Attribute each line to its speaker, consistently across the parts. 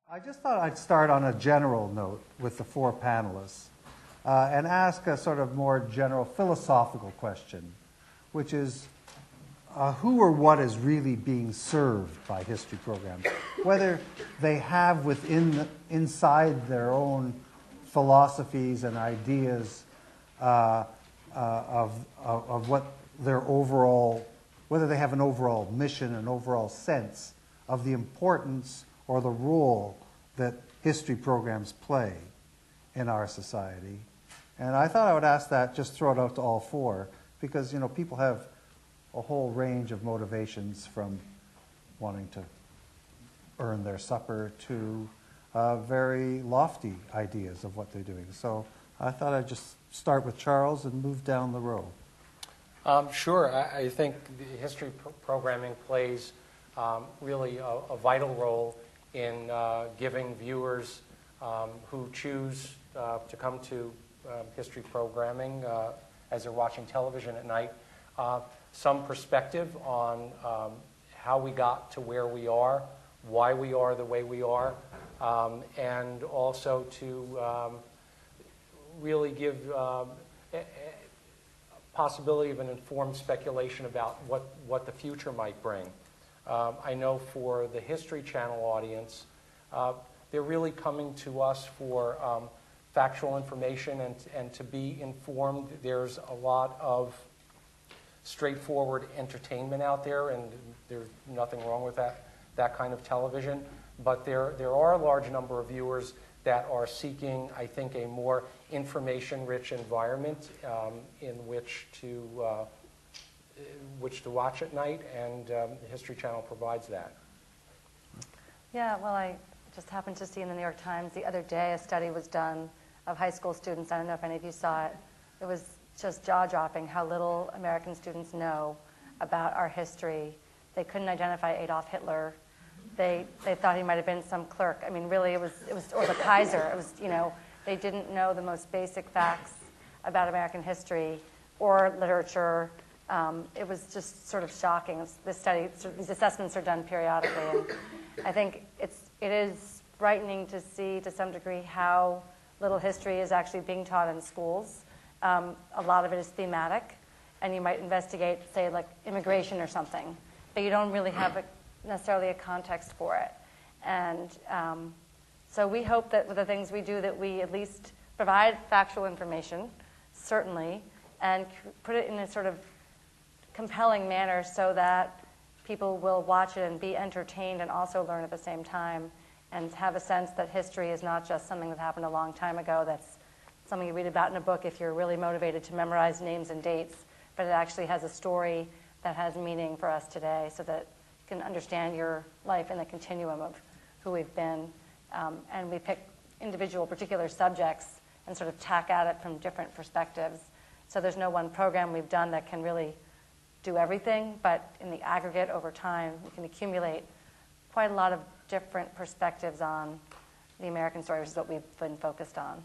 Speaker 1: I just thought I'd start on a general note with the four panelists and ask a sort of more general philosophical question, which is who or what is really being served by history programs? Whether they have inside their own philosophies and ideas of what their overall, whether they have an overall mission, an overall sense of the importance or the role that history programs play in our society. And I thought I would ask that, just throw it out to all four, because people have a whole range of motivations, from wanting to earn their supper to very lofty ideas of what they're doing. So I thought I'd just start with Charles and move down the row.
Speaker 2: Sure. I think the history programming plays really a vital role in giving viewers who choose to come to history programming as they're watching television at night some perspective on how we got to where we are, why we are the way we are, and also to really give possibility of an informed speculation about what the future might bring. I know for the History Channel audience, they're really coming to us for factual information and to be informed. There's a lot of straightforward entertainment out there, and there's nothing wrong with that kind of television. But there are a large number of viewers that are seeking, I think, a more information-rich environment in which to watch at night, and the History Channel provides that.
Speaker 3: Yeah, well, I just happened to see in the New York Times the other day a study was done of high school students. I don't know if any of you saw it. It was just jaw-dropping how little American students know about our history. They couldn't identify Adolf Hitler. They thought he might have been some clerk. I mean, really, it was or the Kaiser. It was, they didn't know the most basic facts about American history or literature. It was just sort of shocking. This study, these assessments are done periodically, and I think it is frightening to see, to some degree, how little history is actually being taught in schools. A lot of it is thematic, and you might investigate, say, like immigration or something, but you don't really have necessarily a context for it. And so we hope that with the things we do that we at least provide factual information, certainly, and put it in a sort of compelling manner so that people will watch it and be entertained and also learn at the same time, and have a sense that history is not just something that happened a long time ago, that's something you read about in a book if you're really motivated to memorize names and dates, but it actually has a story that has meaning for us today, so that you can understand your life in the continuum of who we've been. And we pick individual particular subjects and sort of tack at it from different perspectives. So there's no one program we've done that can really do everything, but in the aggregate over time, we can accumulate quite a lot of different perspectives on the American story, which is what we've been focused on.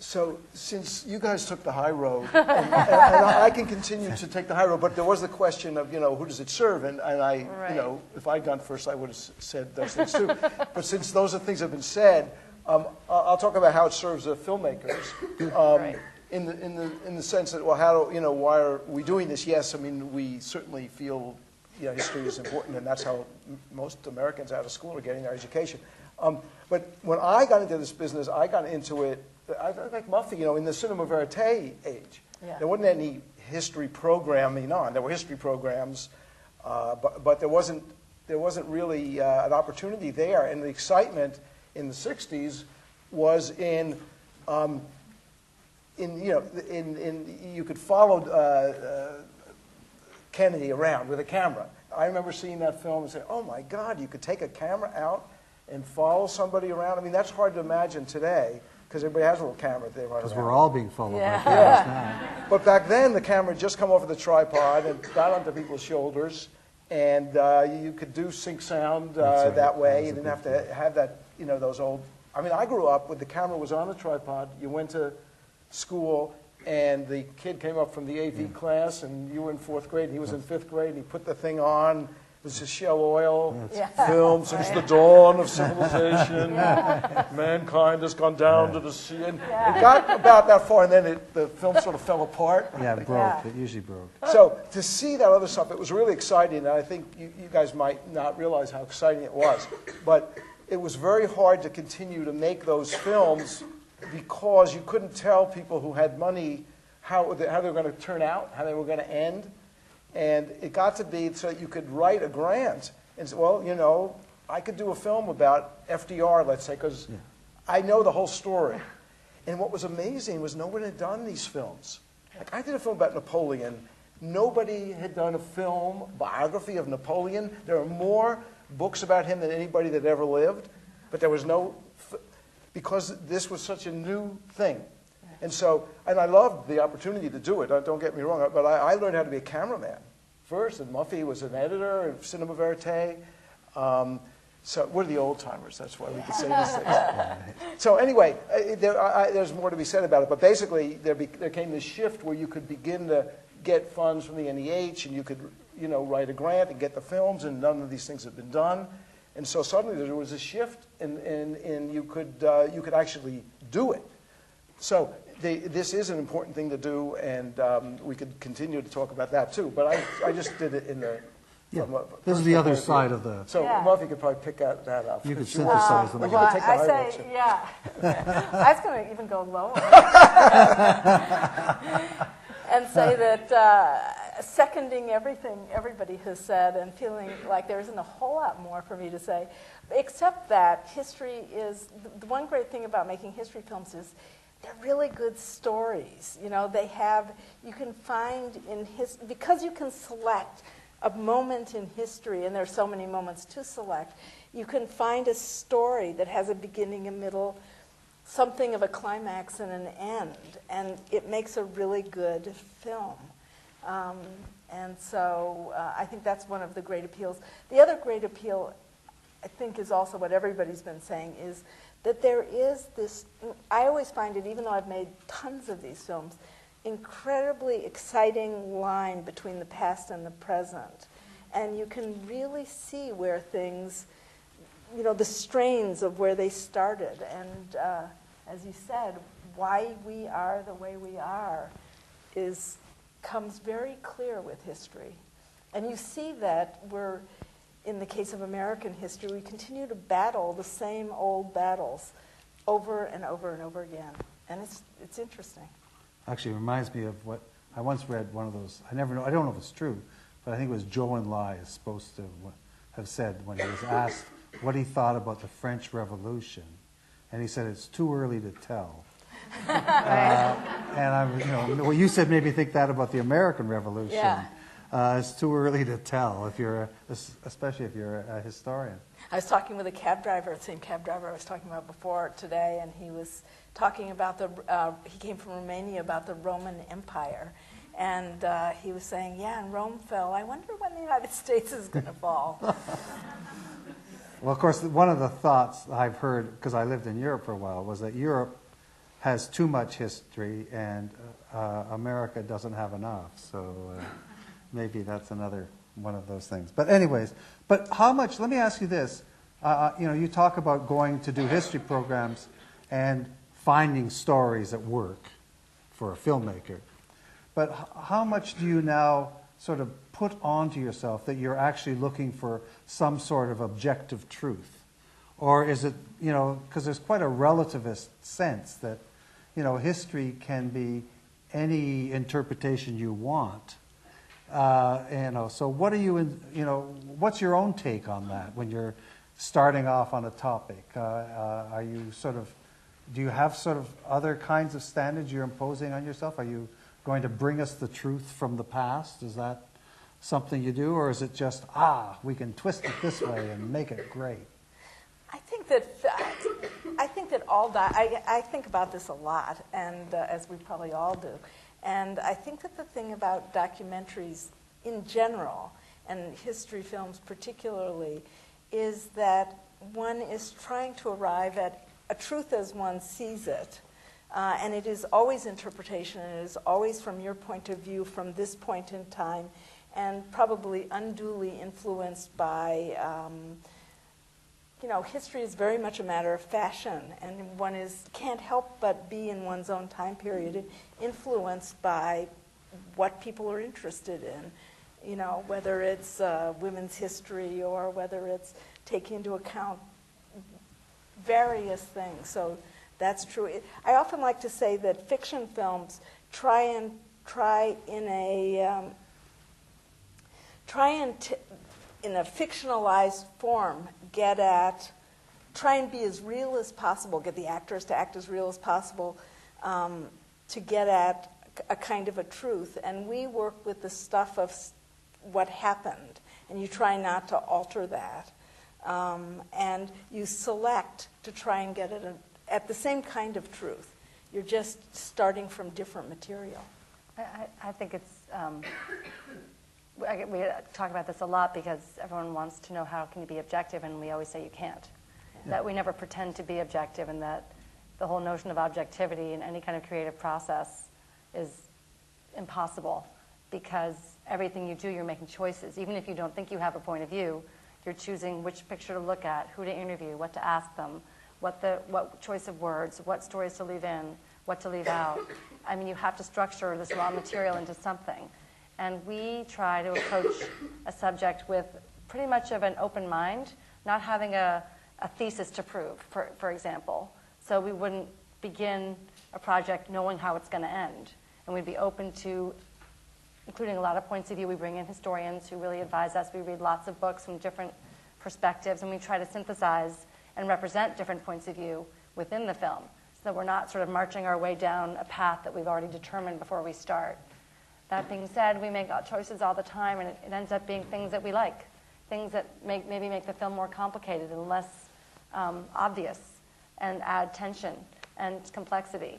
Speaker 4: So since you guys took the high road, and I can continue to take the high road, but there was the question of, who does it serve? And I,
Speaker 3: right.
Speaker 4: If I'd gone first, I would have said those things too. But since those things have been said, I'll talk about how it serves the filmmakers.
Speaker 3: Right.
Speaker 4: In the sense that, well, why are we doing this? Yes, I mean, we certainly feel history is important, and that's how most Americans out of school are getting their education. But when I got into this business, I got into it, like Muffy, in the cinema verite age.
Speaker 3: Yeah.
Speaker 4: There wasn't any history programming on. There were history programs, but there wasn't really an opportunity there. And the excitement in the '60s was in you could follow Kennedy around with a camera. I remember seeing that film and saying, "Oh my God, you could take a camera out and follow somebody around." I mean, that's hard to imagine today, because everybody has a little camera they run
Speaker 1: Because
Speaker 4: around.
Speaker 1: we're all being followed
Speaker 3: Yeah.
Speaker 1: by cameras now.
Speaker 4: But back then, the camera had just come off of the tripod and got onto people's shoulders, and you could do sync sound
Speaker 1: right.
Speaker 4: that way. You
Speaker 1: That was a
Speaker 4: didn't have
Speaker 1: big
Speaker 4: to have that, those old. I mean, I grew up with the camera was on a tripod. You went to school, and the kid came up from the AV class, and you were in 4th grade, and he was in 5th grade, and he put the thing on, was the Shell Oil
Speaker 3: Yeah.
Speaker 4: film, since the dawn of civilization, mankind has gone down to the sea. And it got about that far, and then the film sort of fell apart.
Speaker 1: Yeah, it broke.
Speaker 3: Yeah.
Speaker 1: It usually broke.
Speaker 4: So to see that other stuff, it was really exciting, and I think you guys might not realize how exciting it was. But it was very hard to continue to make those films because you couldn't tell people who had money how they were going to turn out, how they were going to end. And it got to be so that you could write a grant and say, well, you know, I could do a film about FDR, let's say, because I know the whole story. And what was amazing was no one had done these films. Like, I did a film about Napoleon. Nobody had done a film, biography of Napoleon. There are more books about him than anybody that ever lived. But there was no, because this was such a new thing. And so, and I loved the opportunity to do it, don't get me wrong, but I learned how to be a cameraman first, and Muffy was an editor of Cinema Verite. So we're the old timers, that's why we can say these things. So anyway, there's more to be said about it, but basically there came this shift where you could begin to get funds from the NEH, and you could, you know, write a grant and get the films, and none of these things had been done. And so suddenly there was a shift, and you could actually do it. So this is an important thing to do, and we could continue to talk about that too. But I just did it in the...
Speaker 1: Yeah. This is the other side of the...
Speaker 4: So Muffy could probably pick that up.
Speaker 1: You could synthesize them.
Speaker 4: Well,
Speaker 3: Well,
Speaker 4: take the
Speaker 3: I
Speaker 4: high road,
Speaker 3: say,
Speaker 4: too.
Speaker 3: yeah. I was going to even go lower and say that seconding everything everybody has said and feeling like there isn't a whole lot more for me to say, except that history is... The one great thing about making history films is they're really good stories. You know, they have... You can find in because you can select a moment in history, and there's so many moments to select, you can find a story that has a beginning, a middle, something of a climax and an end, and it makes a really good film. And so I think that's one of the great appeals. The other great appeal, I think, is also what everybody's been saying, is that there is this, I always find it, even though I've made tons of these films, incredibly exciting line between the past and the present. And you can really see where things, you know, the strains of where they started. And as you said, why we are the way we are comes very clear with history. And you see that we're, in the case of American history, we continue to battle the same old battles over and over and over again. And it's interesting.
Speaker 1: Actually, it reminds me of what I once read. One of those, I don't know if it's true, but I think it was Zhou Enlai is supposed to have said when he was asked what he thought about the French Revolution, and he said it's too early to tell. And what you said made me think that about the American Revolution.
Speaker 3: Yeah.
Speaker 1: It's too early to tell especially if you're a historian.
Speaker 3: I was talking with a cab driver, the same cab driver I was talking about before today, and he was talking about he came from Romania, about the Roman Empire. And he was saying, yeah, and Rome fell. I wonder when the United States is going to fall.
Speaker 1: Well, of course, one of the thoughts I've heard, because I lived in Europe for a while, was that Europe has too much history and America doesn't have enough. So maybe that's another one of those things. But anyways, how much, let me ask you this. You talk about going to do history programs and finding stories that work for a filmmaker. But how much do you now sort of put onto yourself that you're actually looking for some sort of objective truth? Or is it, because there's quite a relativist sense that, history can be any interpretation you want. So what are what's your own take on that when you're starting off on a topic? Are you do you have sort of other kinds of standards you're imposing on yourself? Are you going to bring us the truth from the past? Is that something you do, or is it just, we can twist it this way and make it great?
Speaker 3: I think I think about this a lot, and as we probably all do. And I think that the thing about documentaries in general, and history films particularly, is that one is trying to arrive at a truth as one sees it. And it is always interpretation, and it is always from your point of view, from this point in time.
Speaker 5: and probably unduly influenced by, history is very much a matter of fashion, and one can't help but be in one's own time period influenced by what people are interested in, whether it's women's history or whether it's taking into account various things. So that's true. I often like to say that fiction films try in a fictionalized form try and be as real as possible, get the actors to act as real as possible, to get at a kind of a truth. And we work with the stuff of what happened, and you try not to alter that. And you select to try and get at the same kind of truth. You're just starting from different material.
Speaker 3: I think it's, we talk about this a lot because everyone wants to know how can you be objective, and we always say you can't. Yeah. That we never pretend to be objective, and that the whole notion of objectivity in any kind of creative process is impossible, because everything you do, you're making choices. Even if you don't think you have a point of view, you're choosing which picture to look at, who to interview, what to ask them, what choice of words, what stories to leave in, what to leave out. I mean, you have to structure this raw material into something. And we try to approach a subject with pretty much of an open mind, not having a thesis to prove, for example. So we wouldn't begin a project knowing how it's going to end. And we'd be open to including a lot of points of view. We bring in historians who really advise us. We read lots of books from different perspectives, and we try to synthesize and represent different points of view within the film, so that we're not sort of marching our way down a path that we've already determined before we start. That being said, we make choices all the time, and it ends up being things that we like, things that maybe make the film more complicated and less obvious, and add tension and complexity.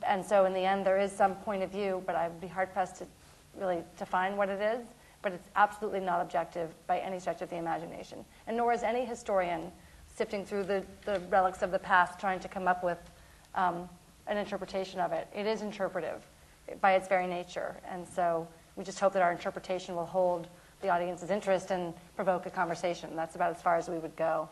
Speaker 3: And so in the end, there is some point of view, but I'd be hard-pressed to really define what it is, but it's absolutely not objective by any stretch of the imagination. And nor is any historian sifting through the relics of the past trying to come up with an interpretation of it. It is interpretive by its very nature. And so we just hope that our interpretation will hold the audience's interest and provoke a conversation. That's about as far as we would go.